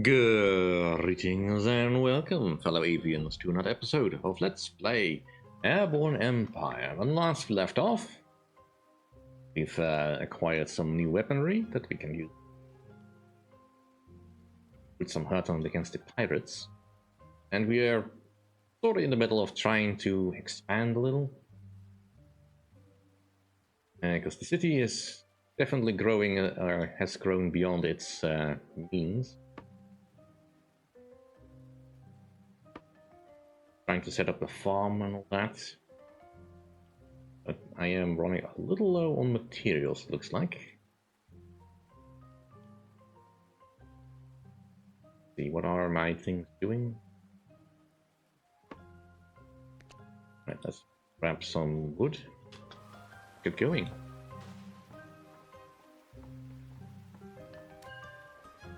Greetings and welcome, fellow avians, to another episode of Let's Play Airborne Empire. When last we left off, we've acquired some new weaponry that we can use. Put some hurt on against the pirates. And we are sort of in the middle of trying to expand a little. Because the city is definitely growing, or has grown beyond its means. Trying to set up a farm and all that. But I am running a little low on materials, it looks like. See, what are my things doing? Right, let's grab some wood. Get going.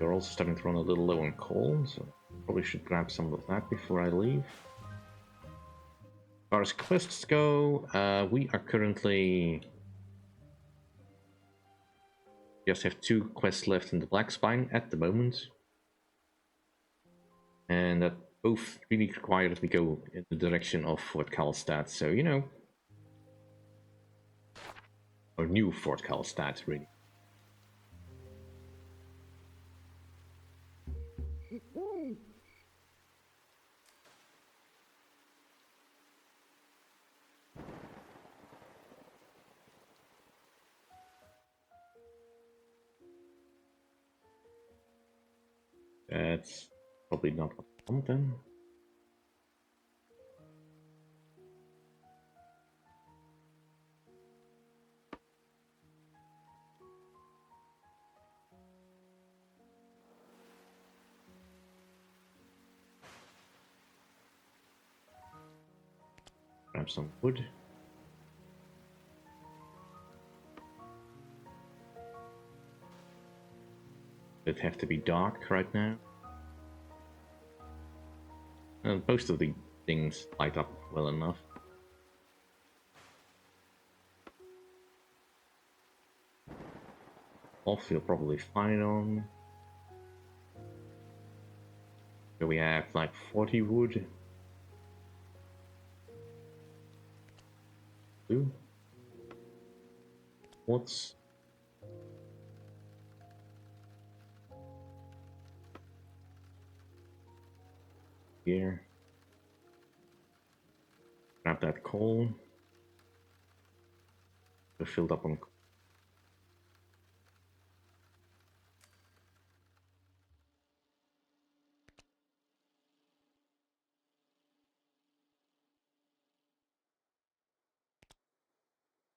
We're also starting to run a little low on coal, so probably should grab some of that before I leave. As far as quests go, we are currently just have 2 quests left in the Blackspine at the moment. And that both really require that we go in the direction of Fort Karlstad, so you know. Or new Fort Karlstad, really. That's probably not what I want then. Grab some wood. It have to be dark right now. And most of the things light up well enough. Off you'll probably fine on. So we have like 40 wood. Two. What's here? Grab that coal. We're filled up on.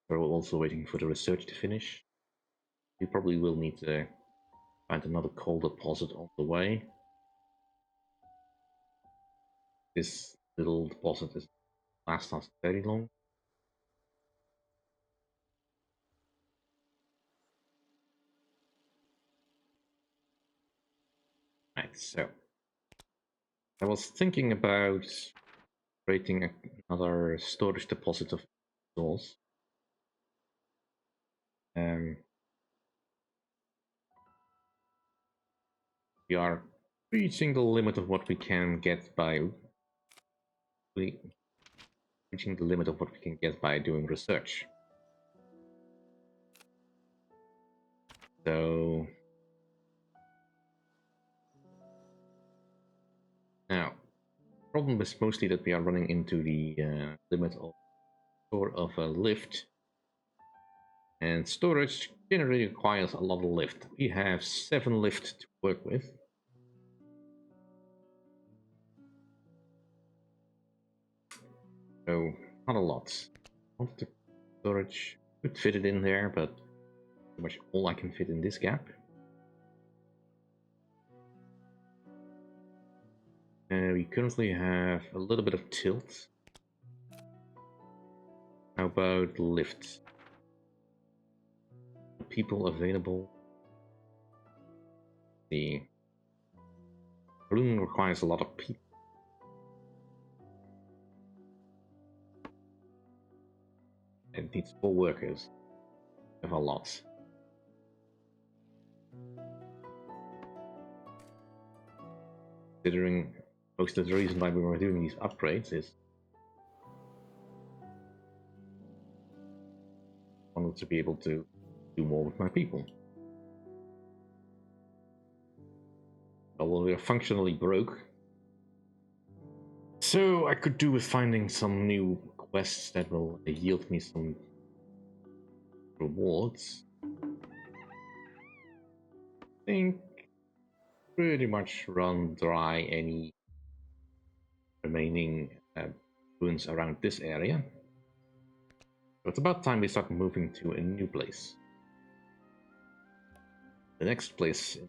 We're also waiting for the research to finish. We probably will need to find another coal deposit on the way. This little deposit is last us very long. Right, so I was thinking about creating another storage deposit of resource. We are reaching the limit of what we can get by reaching the limit of what we can get by doing research. So now, problem is mostly that we are running into the limit of sort of a lift, and storage generally requires a lot of lift. We have 7 lift to work with. So not a lot. The storage could fit it in there, but pretty much all I can fit in this gap. We currently have a little bit of tilt. How about lift? People available. The balloon requires a lot of people. It needs 4 workers. We have a lot. considering most of the reason why we were doing these upgrades is I wanted to be able to do more with my people. Well, we are functionally broke, so I could do with finding some new quests that will yield me some rewards. I think pretty much run dry any remaining ruins around this area. So it's about time we start moving to a new place. The next place in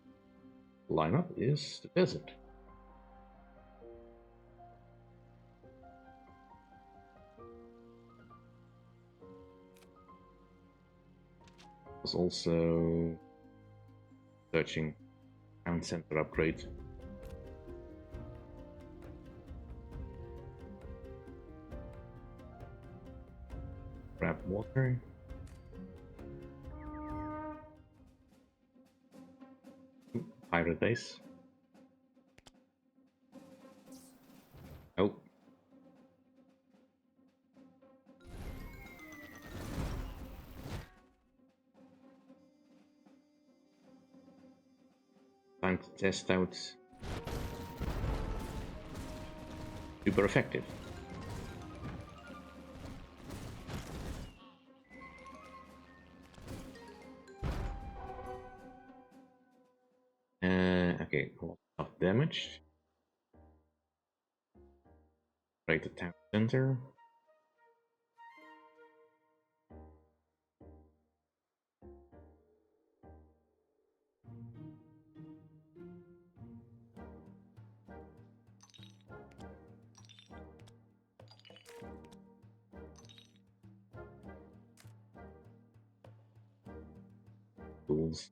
the lineup is the desert. I was also searching town center upgrade. Grab water. Pirate base. Oh. Time to test out. Super effective. Okay, a lot of damage. Right, the town center. Tools.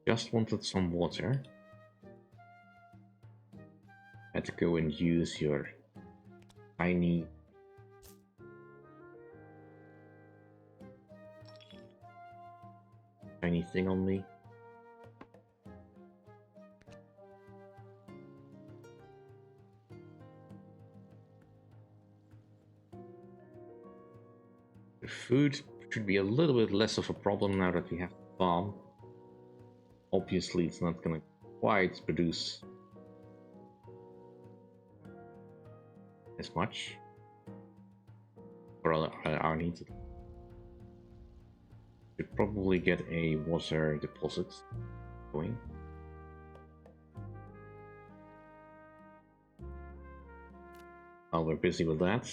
Just wanted some water. Had to go and use your tiny thing on me. The food should be a little bit less of a problem now that we have the farm. Obviously, it's not going to quite produce as much for our needs. Should probably get a water deposit going. While we're busy with that,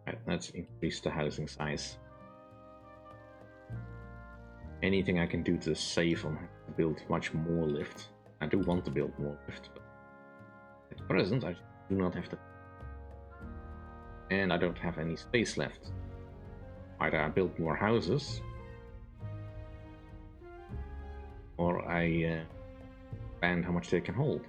right, let's increase the housing size. Anything I can do to save on to build much more lift. I do want to build more lift, but at present I do not have to. And I don't have any space left. Either I build more houses, or I expand how much they can hold.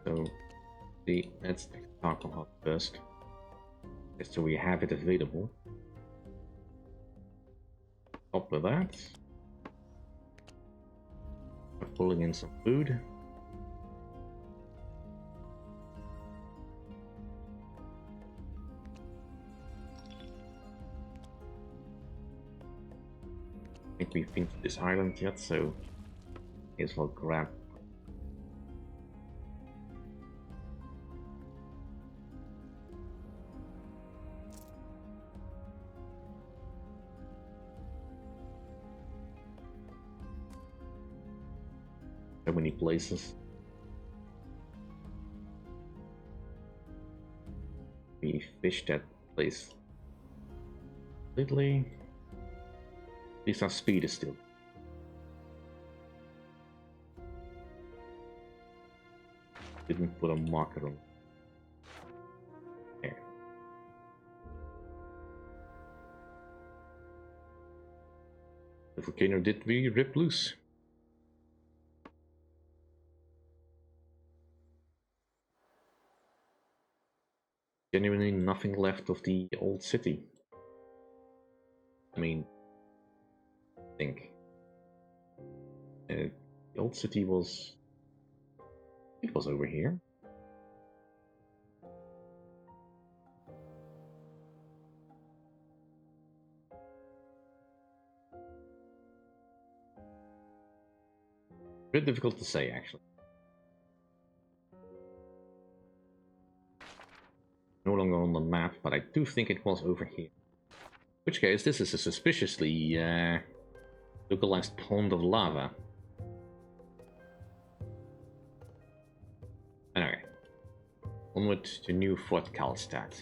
So, let's talk about first. So we have it available. Top of that, we're pulling in some food. I think we've been to this island yet, so may as well grab. So many places. We fished that place completely. At least our speed is still. Didn't put a marker on. There. The volcano did really rip loose. Genuinely nothing left of the old city. I mean, I think the old city was... It was over here. A bit difficult to say, actually. No longer on the map, but I do think it was over here. In which case, this is a suspiciously localized pond of lava. Anyway, onward to new Fort Karlstad.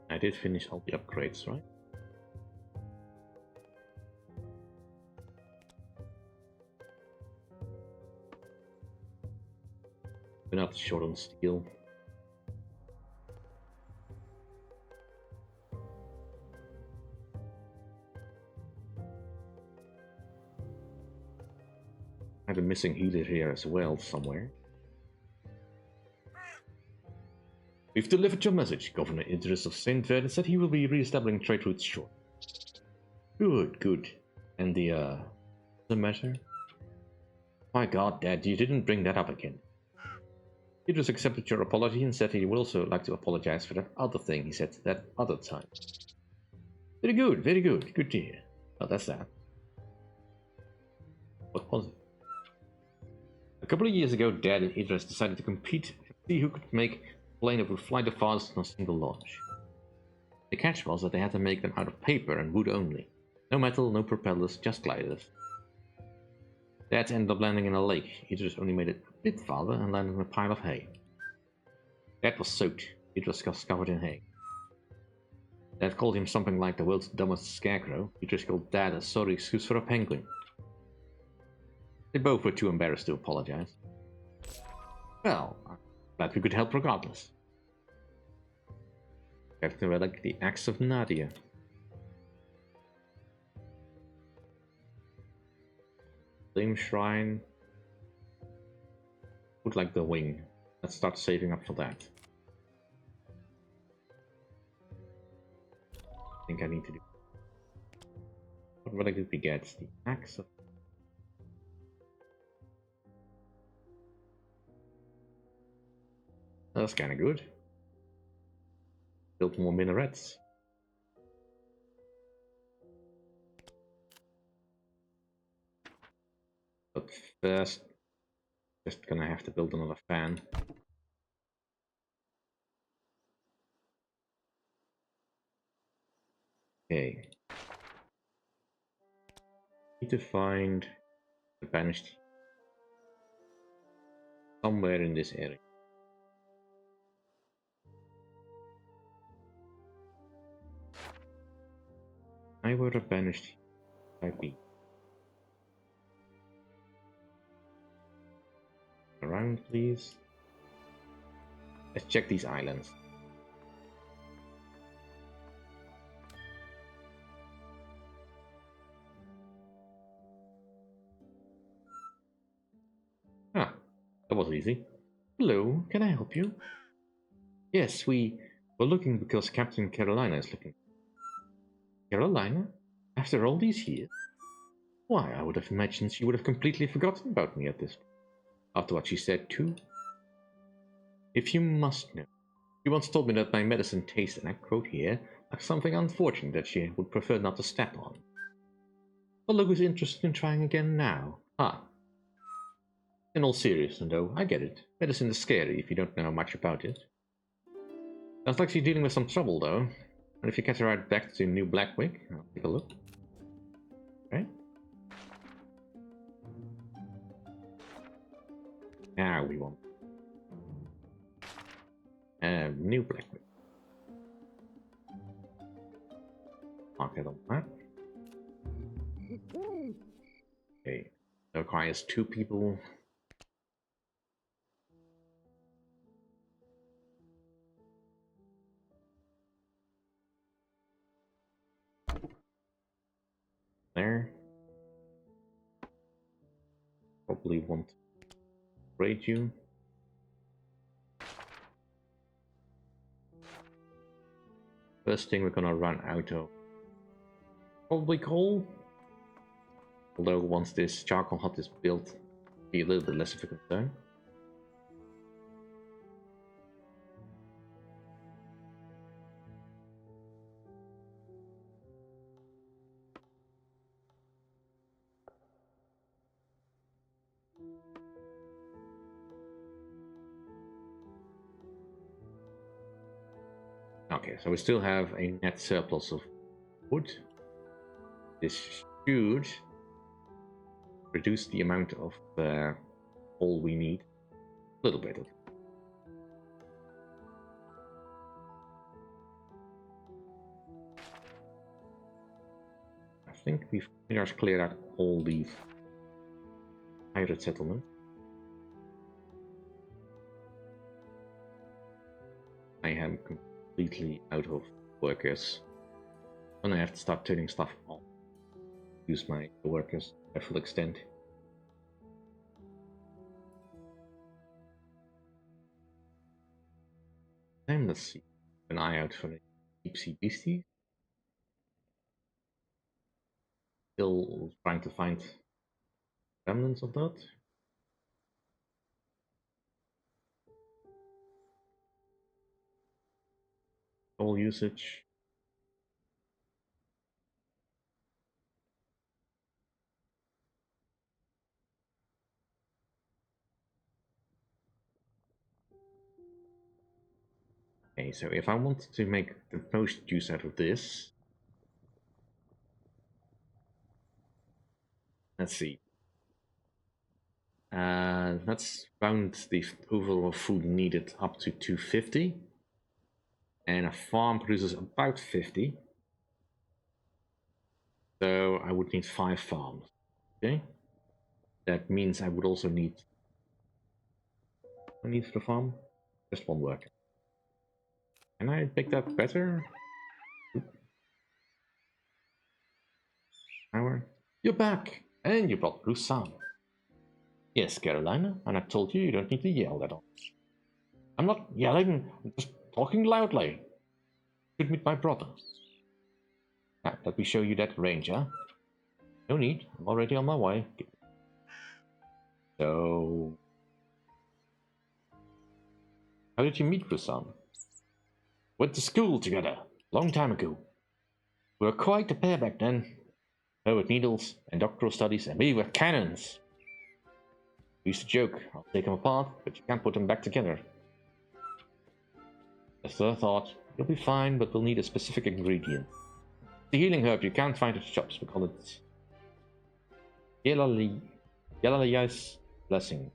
I did finish all the upgrades, right? We're not short on steel. I have a missing healer here as well, somewhere. We've delivered your message. Governor Idris of St. Vernon said he will be re-establishing trade routes short. Good, good. And the matter? My god, Dad, you didn't bring that up again. Idris accepted your apology and said he would also like to apologize for that other thing he said that other time. Very good, very good. Good to hear. Oh, that's that. What was it? A couple of years ago, Dad and Idris decided to compete and see who could make a plane that would fly the fastest on a single launch. The catch was that they had to make them out of paper and wood only. No metal, no propellers, just gliders. Dad ended up landing in a lake. Idris only made it a bit farther and landed in a pile of hay. Dad was soaked. Idris was covered in hay. Dad called him something like the world's dumbest scarecrow. Idris called Dad a sorry excuse for a penguin. They both were too embarrassed to apologize. Well, I'm glad we could help regardless. Captain Relic, the Axe of Nadia. Flame Shrine. Would like the wing. Let's start saving up for that. I think I need to do... What relic did we get? The Axe of... That's kinda good. Build more minarets. But first, just gonna have to build another fan. Okay. Need to find the banished somewhere in this area. I were a banished IP. Around, please. Let's check these islands. Ah, that was easy. Hello, can I help you? Yes, we were looking because Captain Carolina is looking. Carolina? After all these years? Why, I would have imagined she would have completely forgotten about me at this point. After what she said too. If you must know, she once told me that my medicine tastes, and I quote here, like something unfortunate that she would prefer not to step on. But look who's interested in trying again now. Ah. In all seriousness though, I get it. Medicine is scary if you don't know much about it. Sounds like she's dealing with some trouble though. And if you catch her right back to New Blackwick, I'll take a look. Okay. Now we want New Blackwick. Mark it on that. Okay. It requires 2 people. there. Probably want to upgrade you. First thing we're gonna run out of probably coal. Although once this charcoal hut is built, it'll be a little bit less of a concern. Okay, so we still have a net surplus of wood. This should reduce the amount of coal we need a little bit. I think we've pretty much cleared out all these pirate settlements. I am completely out of workers. And I have to start turning stuff on. Use my workers to full extent. And let's see. An eye out for the deep sea beasties. Still trying to find remnants of that. Coal usage. Okay, so if I want to make the most use out of this, let's see. Let's round the overall food needed up to 250. And a farm produces about 50. So I would need 5 farms. Okay. That means I would also need... I need for the farm? Just 1 worker. Can I make that better? Hour. You're back! And you brought Bruce Sam. Yes, Carolina, and I told you don't need to yell that all. I'm not yelling, I'm just talking loudly. Should meet my brother. Now, let me show you that range, huh? No need, I'm already on my way. So... How did you meet Brusan? Went to school together, long time ago. We were quite a pair back then. Her with needles and doctoral studies, and me with cannons. We used to joke, I'll take them apart, but you can't put them back together. Just a thought, you'll be fine, but we'll need a specific ingredient. The healing herb you can't find at the shops, we call it Yelaliya's blessing.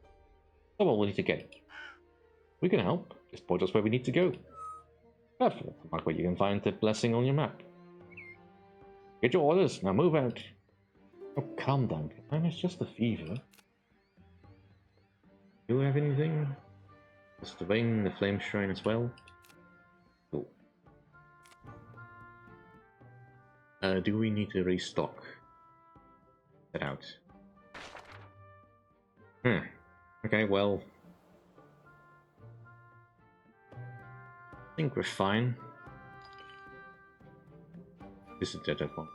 Someone will need to get it. We can help, just point us where we need to go. Careful, mark where you can find the blessing on your map. Get your orders, now move out. Oh, calm down, it's just a fever. Do you have anything? Just the vein, the flame shrine as well. Cool. Do we need to restock? That out. Okay, well. I think we're fine. This is that one.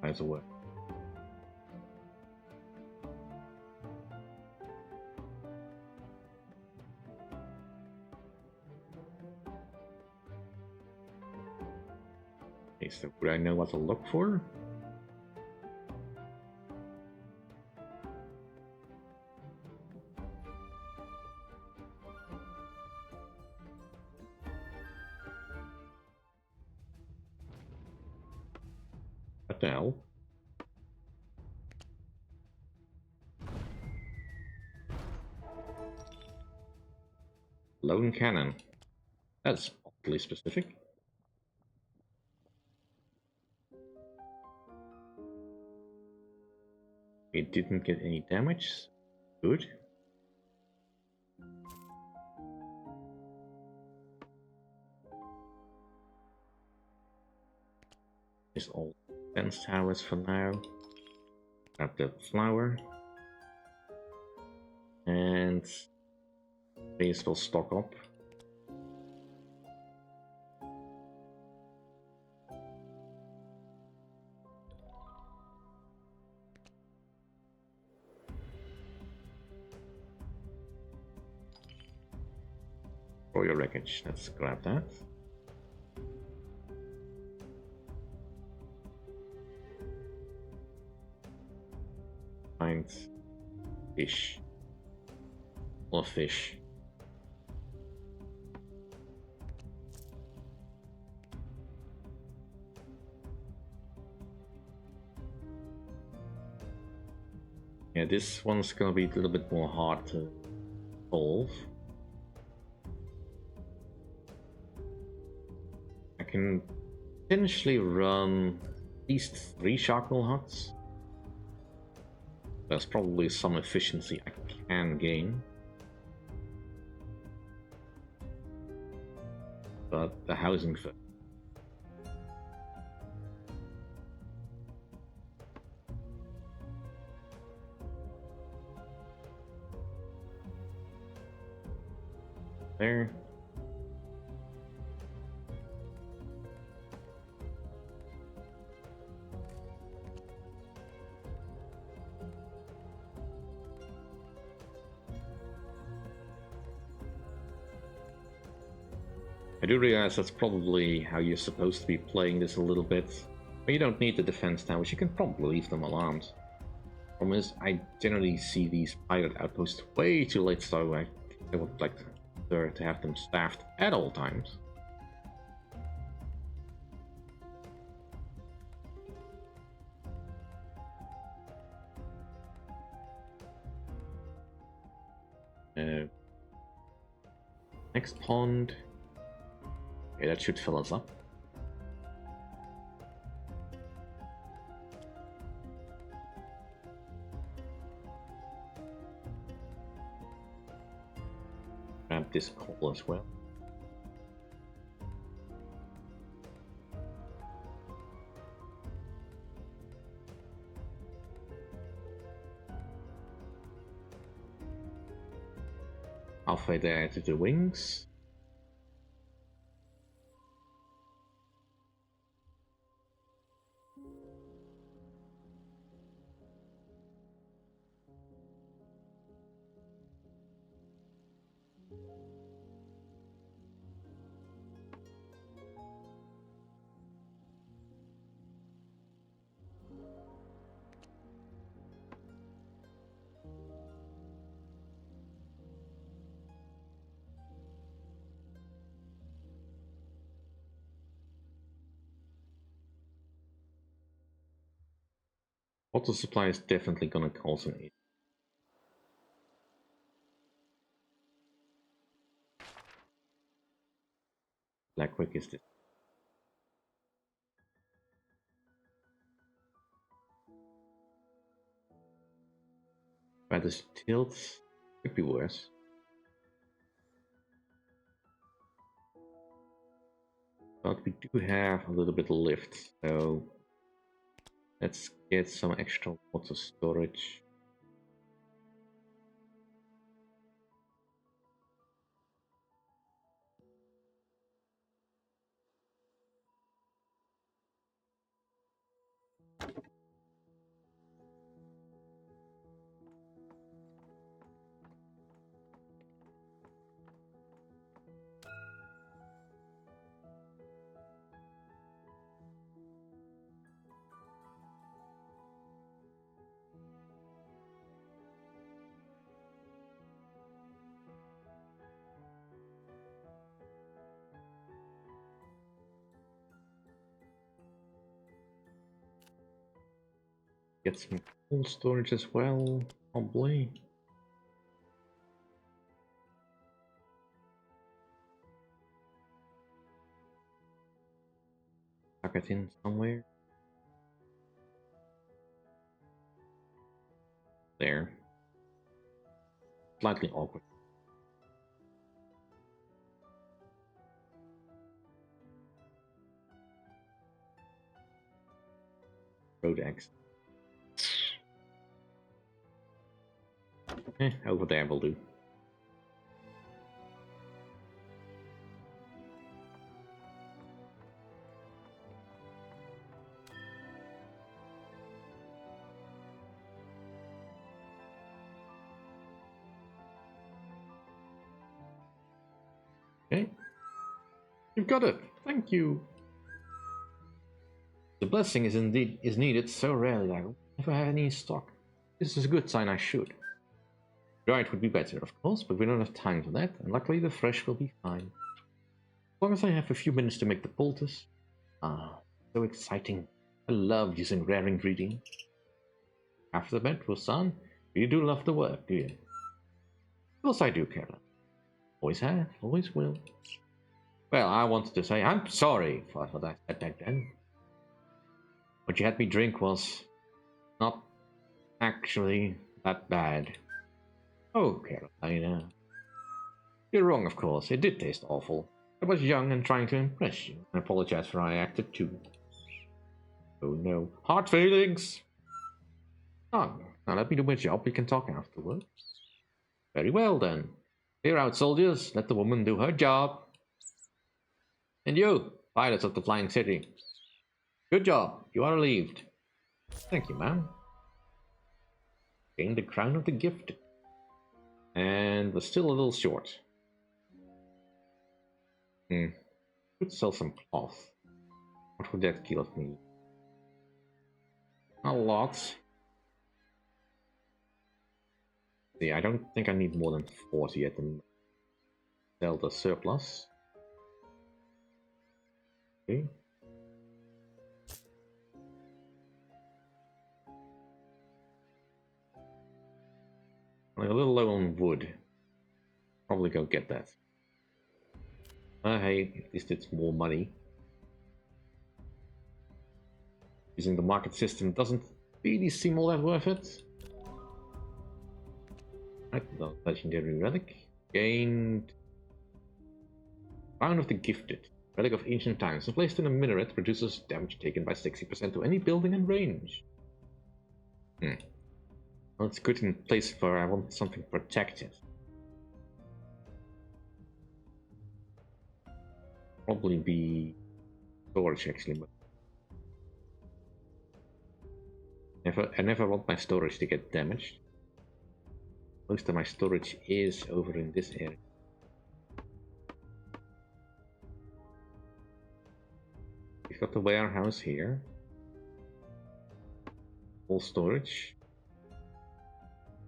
How's it work? Okay, so would I know what to look for? What the hell? Lone cannon. That's oddly specific. It didn't get any damage. Good. Is all fence towers for now. Grab the flower. And base will stock up. For your wreckage, let's grab that. Find fish. Or fish. Yeah, this one's gonna be a little bit more hard to solve. I can potentially run at least 3 Sharkmill huts. There's probably some efficiency I can gain. But the housing first. There. I do realize that's probably how you're supposed to be playing this a little bit. But you don't need the defense towers, you can probably leave them alarmed. Problem is, I generally see these pirate outposts way too late, so I would like to have them staffed at all times. Next pond. Okay, that should fill us up. Grab this coal as well. Halfway there to the wings. Water supply is definitely gonna cause an issue. Like quick is this? But this tilt could be worse. But we do have a little bit of lift, so let's get some extra water storage. Get some cool storage as well, probably. tuck it in somewhere. There. Slightly awkward. Road X. Over there will do. Okay. You've got it. Thank you. The blessing is needed so rarely I never have any in stock. This is a good sign I should. Dried would be better, of course, but we don't have time for that, and luckily the fresh will be fine. As long as I have a few minutes to make the poultice. Ah, so exciting. I love using rare ingredients. After the met, son, you do love the work, do you? Of course I do, Caroline. Always have, always will. Well, I wanted to say I'm sorry for what I said back then. What you had me drink was not actually that bad. Oh, Carolina. You're wrong, of course. It did taste awful. I was young and trying to impress you. I apologize for how I acted too. Oh no. Hard feelings! Oh, now let me do my job. We can talk afterwards. Very well then. Clear out, soldiers. Let the woman do her job. And you, pilots of the Flying City. Good job. You are relieved. Thank you, ma'am. Gained the crown of the gifted. And was still a little short. Could sell some cloth. What would that kill of me? A lot. See, I don't think I need more than 40 at the moment. Sell the surplus. Okay. I'm a little low on wood. Probably go get that. Hey, at least it's more money. Using the market system doesn't really seem all that worth it. Right, the legendary relic. Gained Crown of the Gifted. Relic of ancient times. When placed in a minaret, reduces damage taken by 60% to any building and range. Well, it's good in place for I want something protected. Probably be storage actually, but I never want my storage to get damaged. Most of my storage is over in this area. We've got the warehouse here. All storage.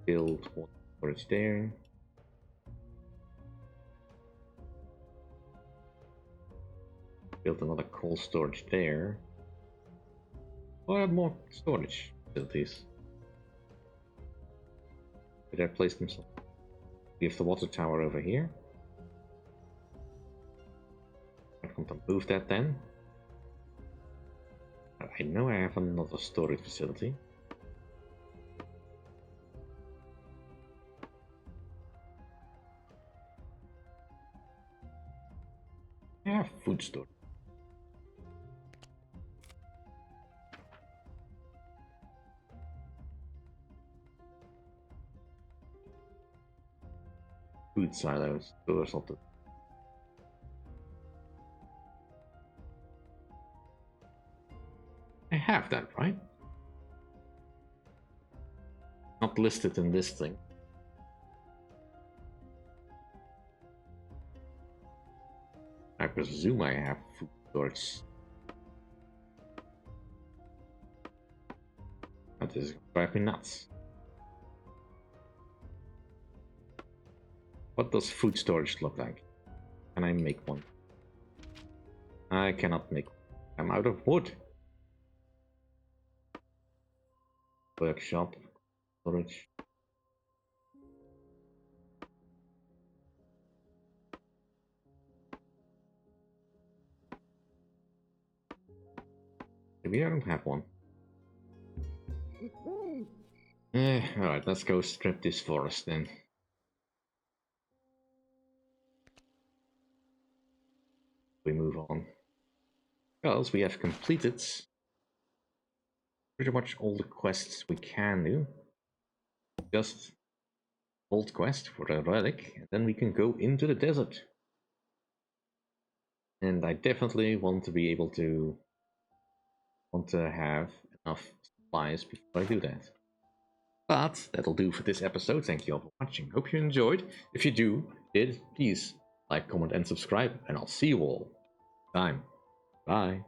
Build one storage there. Build another coal storage there. Oh, I have more storage facilities. Did I place them? We have the water tower over here. I want to move that then. I know I have another storage facility. I have food storage. Food silos, those are the... I have that, right? Not listed in this thing. I presume I have food storage. That is driving me nuts. What does food storage look like? Can I make one? I cannot make one. I'm out of wood. Workshop. Storage. maybe I don't have one. Alright, let's go strip this forest then. We move on. Because we have completed pretty much all the quests we can do. Just old quest for a relic, and then we can go into the desert. And I definitely want to have enough supplies before I do that. But that'll do for this episode. Thank you all for watching. Hope you enjoyed. If you did, please like, comment, and subscribe, and I'll see you all next time. Bye.